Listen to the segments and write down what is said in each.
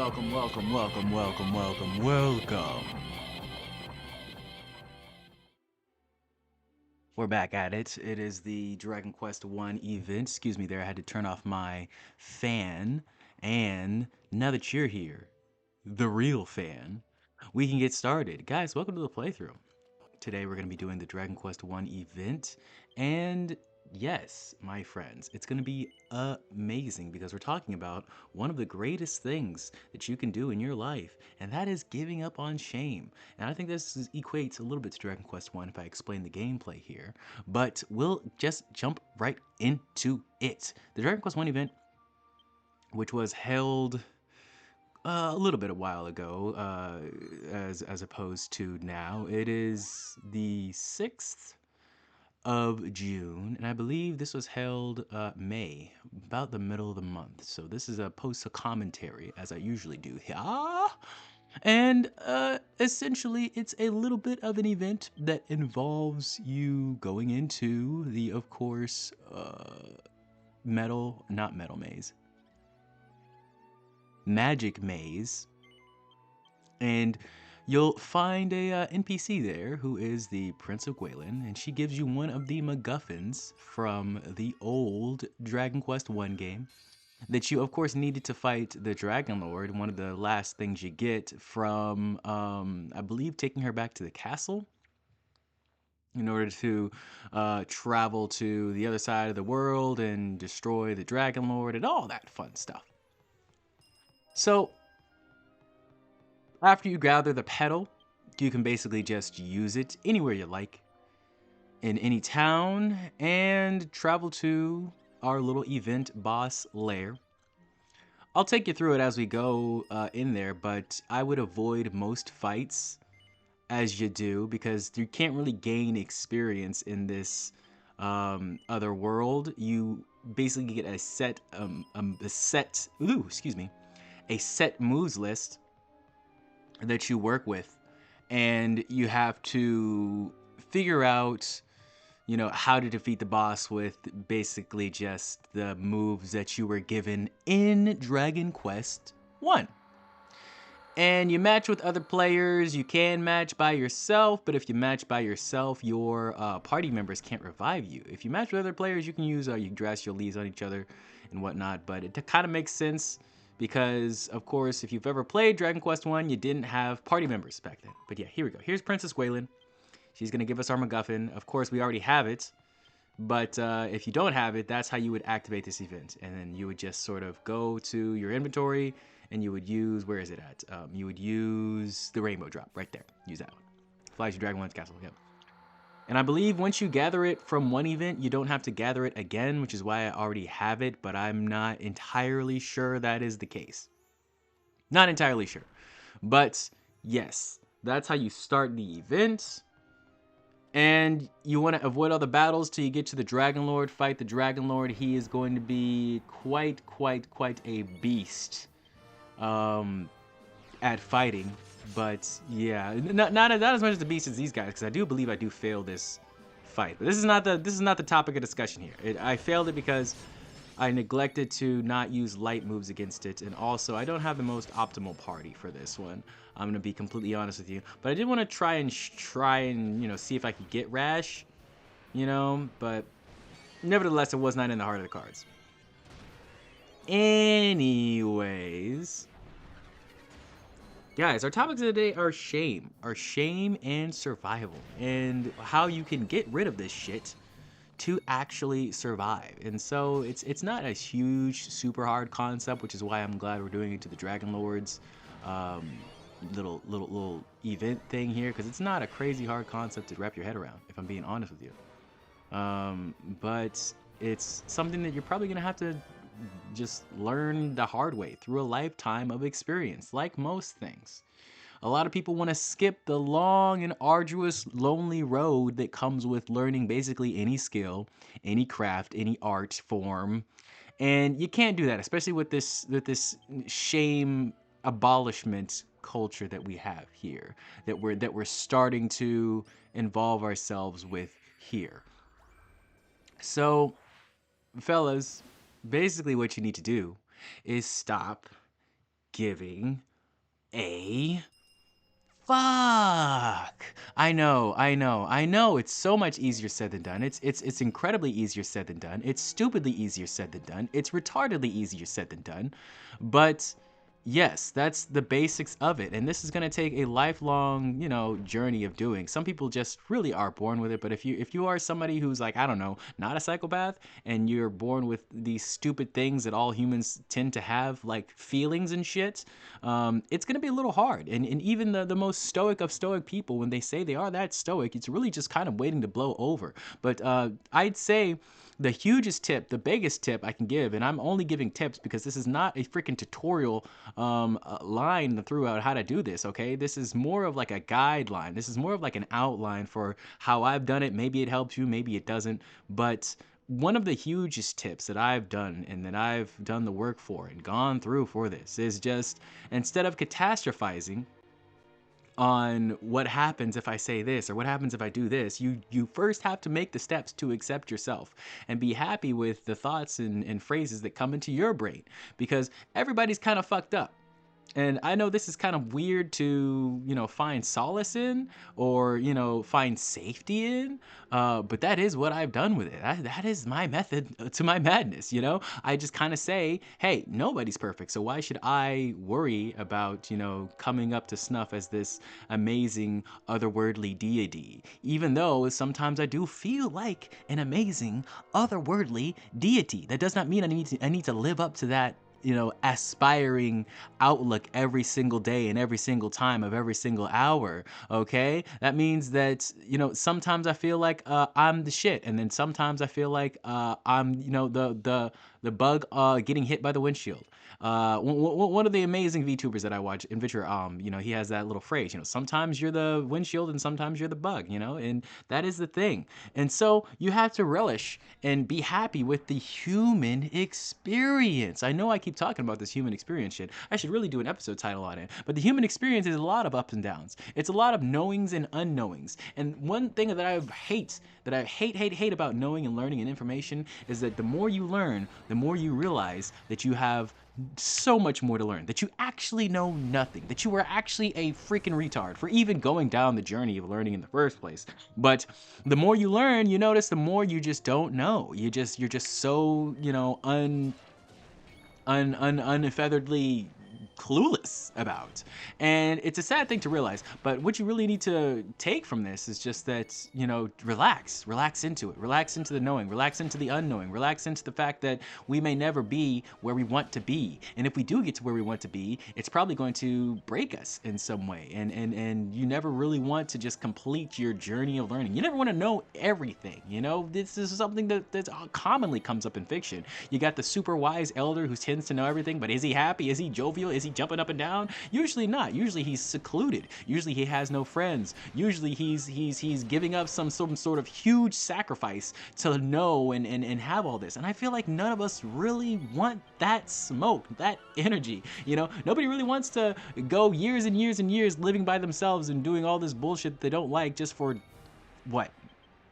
welcome, welcome, welcome, welcome, welcome, welcome. We're back at it. It is the Dragon Quest 1 event. Excuse me there, I had to turn off my fan. And now that you're here, the real fan, we can get started. Guys, welcome to the playthrough. Today we're going to be doing the Dragon Quest 1 event. And yes, my friends, it's going to be amazing because we're talking about one of the greatest things that you can do in your life, and that is giving up on shame. And I think equates a little bit to Dragon Quest 1 if I explain the gameplay here, but we'll just jump right into it. The Dragon Quest 1 event, which was held a little bit a while ago, as opposed to now. It is the 6th of June, and I believe this was held May, about the middle of the month. So this is a commentary, as I usually do. Yeah. And essentially, it's a little bit of an event that involves you going into the, of course, not metal maze, magic maze, and you'll find a NPC there who is the Prince of Gwalen, and she gives you one of the MacGuffins from the old Dragon Quest 1 game that you, of course, needed to fight the Dragon Lord. One of the last things you get from, I believe, taking her back to the castle in order to travel to the other side of the world and destroy the Dragon Lord and all that fun stuff. So after you gather the petal, you can basically just use it anywhere you like, in any town, and travel to our little event boss lair. I'll take you through it as we go in there, but I would avoid most fights as you do, because you can't really gain experience in this other world. You basically get a set moves list that you work with, and you have to figure out, how to defeat the boss with basically just the moves that you were given in Dragon Quest 1. And you match with other players. You can match by yourself, but if you match by yourself, your party members can't revive you. If you match with other players, you can use you dress your leaves on each other and whatnot, but it kind of makes sense because, of course, if you've ever played Dragon Quest 1, you didn't have party members back then. But yeah, here we go. Here's Princess Gwalen. She's going to give us our MacGuffin. Of course, we already have it, but if you don't have it, that's how you would activate this event. And then you would just sort of go to your inventory, and you would use, where is it at? You would use the rainbow drop right there. Use that one. Flies your Dragon One's castle. Yep. And I believe once you gather it from one event, you don't have to gather it again, which is why I already have it, but I'm not entirely sure that is the case. Not entirely sure. But yes, that's how you start the event. And you want to avoid all the battles till you get to the Dragon Lord, fight the Dragon Lord. He is going to be quite a beast at fighting. But yeah, not as much as the beast as these guys, because I do believe I do fail this fight. But this is not the topic of discussion here. I failed it because I neglected to not use light moves against it, and also I don't have the most optimal party for this one. I'm gonna be completely honest with you, but I did want to try and see if I could get Rash, but nevertheless it was not in the heart of the cards. Anyways, guys, our topics of the day are shame and survival, and how you can get rid of this shit to actually survive. And so it's not a huge, super hard concept, which is why I'm glad we're doing it to the Dragon Lords little event thing here, because it's not a crazy hard concept to wrap your head around, if I'm being honest with you. But it's something that you're probably gonna have to just learn the hard way through a lifetime of experience, like most things. A lot of people want to skip the long and arduous, lonely road that comes with learning basically any skill, any craft, any art form. And you can't do that, especially with this shame abolishment culture that we have here, that we're starting to involve ourselves with here. So, fellas, basically what you need to do is stop giving a fuck. I know. It's so much easier said than done. It's incredibly easier said than done. It's stupidly easier said than done. It's retardedly easier said than done. But yes, that's the basics of it. And this is gonna take a lifelong, journey of doing. Some people just really are born with it. But if you are somebody who's like, I don't know, not a psychopath, and you're born with these stupid things that all humans tend to have, like feelings and shit, it's gonna be a little hard. And even the most stoic of stoic people, when they say they are that stoic, it's really just kind of waiting to blow over. But I'd say the hugest tip, the biggest tip I can give, and I'm only giving tips because this is not a freaking tutorial line throughout how to do this, okay? This is more of like a guideline. This is more of like an outline for how I've done it. Maybe it helps you, maybe it doesn't. But one of the hugest tips that I've done and that I've done the work for and gone through for this is just, instead of catastrophizing on what happens if I say this or what happens if I do this, you first have to make the steps to accept yourself and be happy with the thoughts and phrases that come into your brain, because everybody's kind of fucked up. And I know this is kind of weird to, find solace in or, find safety in. But that is what I've done with it. That is my method to my madness, I just kind of say, hey, nobody's perfect. So why should I worry about, coming up to snuff as this amazing otherworldly deity? Even though sometimes I do feel like an amazing otherworldly deity. That does not mean I need to live up to that aspiring outlook every single day and every single time of every single hour. Okay, that means that sometimes I feel like I'm the shit, and then sometimes I feel like I'm the bug getting hit by the windshield. One of the amazing VTubers that I watch, Invitra, he has that little phrase, sometimes you're the windshield and sometimes you're the bug, and that is the thing. And so you have to relish and be happy with the human experience. I know I keep talking about this human experience shit. I should really do an episode title on it. But the human experience is a lot of ups and downs. It's a lot of knowings and unknowings. And one thing that I hate about knowing and learning and information is that the more you learn, the more you realize that you have so much more to learn, that you actually know nothing, that you were actually a freaking retard for even going down the journey of learning in the first place. But the more you learn, you notice the more you just don't know. You're just so, unfeatheredly clueless about. And it's a sad thing to realize, but what you really need to take from this is just that, relax into it, relax into the knowing, relax into the unknowing, relax into the fact that we may never be where we want to be. And if we do get to where we want to be, it's probably going to break us in some way. And you never really want to just complete your journey of learning. You never want to know everything. This is something that commonly comes up in fiction. You got the super wise elder who tends to know everything, but is he happy? Is he jovial? Is he jumping up and down? Usually not. Usually he's secluded. Usually he has no friends. Usually he's giving up some sort of huge sacrifice to know and have all this. And I feel like none of us really want that smoke, that energy. Nobody really wants to go years and years and years living by themselves and doing all this bullshit that they don't like just for what?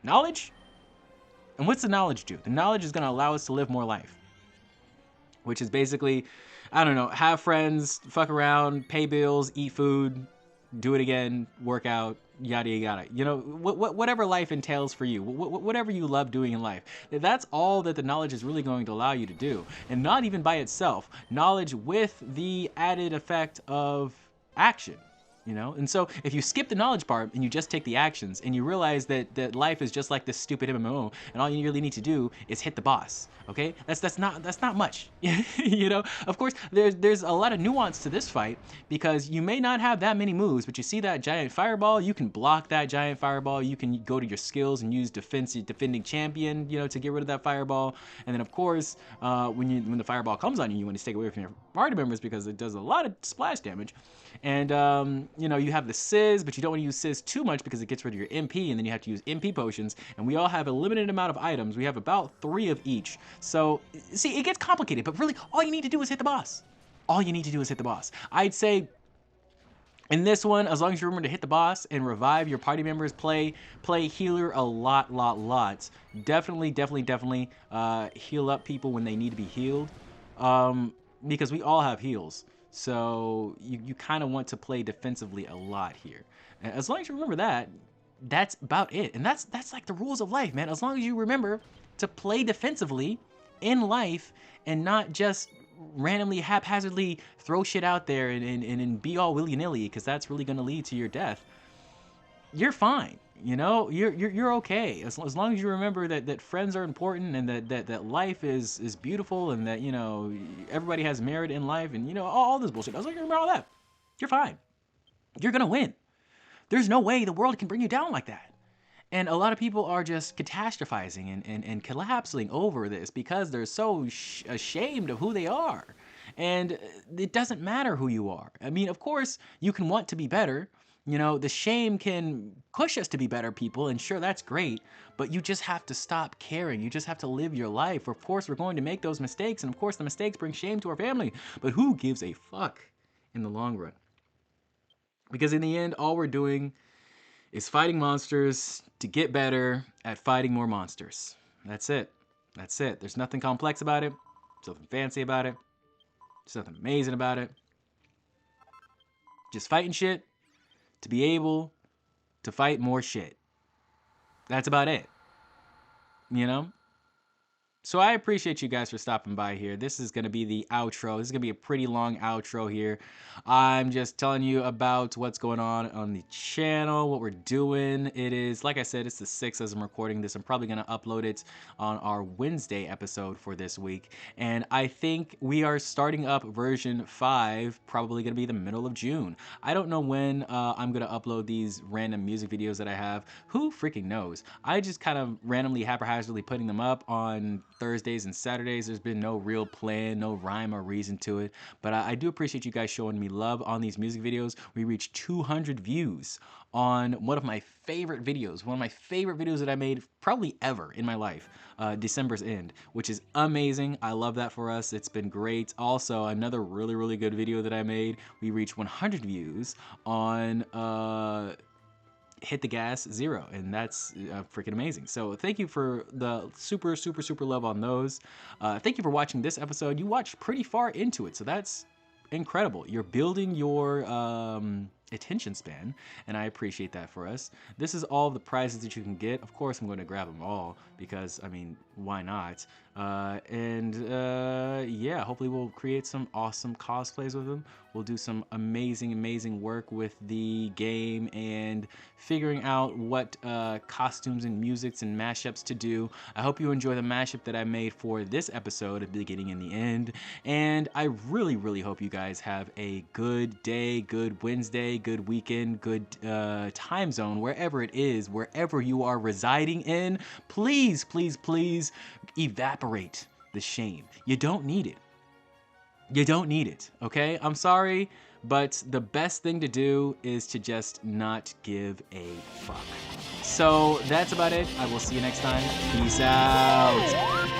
Knowledge? And what's the knowledge do? The knowledge is going to allow us to live more life, which is basically, I don't know, have friends, fuck around, pay bills, eat food, do it again, work out, yada yada. Whatever life entails for you, whatever you love doing in life, that's all that the knowledge is really going to allow you to do. And not even by itself, knowledge with the added effect of action. And so if you skip the knowledge part and you just take the actions and you realize that life is just like this stupid MMO and all you really need to do is hit the boss, okay? That's not much. Of course, there's a lot of nuance to this fight because you may not have that many moves, but you see that giant fireball, you can block that giant fireball, you can go to your skills and use defending champion, to get rid of that fireball. And then of course, when the fireball comes on you, you want to stay away from your party members because it does a lot of splash damage. And you have the Sizz, but you don't want to use Sizz too much because it gets rid of your MP, and then you have to use MP potions. And we all have a limited amount of items. We have about 3 of each. So, see, it gets complicated, but really, all you need to do is hit the boss. All you need to do is hit the boss. I'd say in this one, as long as you remember to hit the boss and revive your party members, play healer a lot. Definitely heal up people when they need to be healed, because we all have heals. So you kind of want to play defensively a lot here. And as long as you remember that, that's about it. And that's like the rules of life, man. As long as you remember to play defensively in life and not just randomly haphazardly throw shit out there and be all willy-nilly, because that's really going to lead to your death, you're fine. You know, you're okay as long as you remember that friends are important, and that life is beautiful, and that, you know, everybody has merit in life, and, you know, all this bullshit. As long as you remember all that, you're fine. You're gonna win. There's no way the world can bring you down like that. And a lot of people are just catastrophizing and collapsing over this because they're so ashamed of who they are. And it doesn't matter who you are. I mean, of course, you can want to be better. You know, the shame can push us to be better people, and sure, that's great, but you just have to stop caring. You just have to live your life. Of course, we're going to make those mistakes, and of course, the mistakes bring shame to our family, but who gives a fuck in the long run? Because in the end, all we're doing is fighting monsters to get better at fighting more monsters. That's it. That's it. There's nothing complex about it. There's nothing fancy about it. There's nothing amazing about it. Just fighting shit to be able to fight more shit. That's about it. You know? So I appreciate you guys for stopping by here. This is going to be the outro. This is going to be a pretty long outro here. I'm just telling you about what's going on the channel, what we're doing. It is, like I said, it's the 6th as I'm recording this. I'm probably going to upload it on our Wednesday episode for this week. And I think we are starting up version 5, probably going to be the middle of June. I don't know when I'm going to upload these random music videos that I have. Who freaking knows? I just kind of randomly, haphazardly putting them up on Thursdays and Saturdays. There's been no real plan, no rhyme or reason to it, but I do appreciate you guys showing me love on these music videos. We reached 200 views on one of my favorite videos, that I made probably ever in my life, December's End, which is amazing. I love that for us. It's been great. Also, another really good video that I made, we reached 100 views on Hit the Gas 0, and that's freaking amazing. So thank you for the super love on those. Thank you for watching this episode. You watched pretty far into it, so that's incredible. You're building your attention span, and I appreciate that for us. This is all the prizes that you can get. Of course, I'm going to grab them all because, I mean, why not? Yeah, hopefully we'll create some awesome cosplays with them. We'll do some amazing work with the game and figuring out what costumes and musics and mashups to do. I hope you enjoy the mashup that I made for this episode at the beginning and the end. And I really hope you guys have a good day, good Wednesday, good weekend, good time zone, wherever it is, wherever you are residing in. Please evaporate the shame. You don't need it. You don't need it, okay? I'm sorry, but the best thing to do is to just not give a fuck. So that's about it. I will see you next time. Peace out.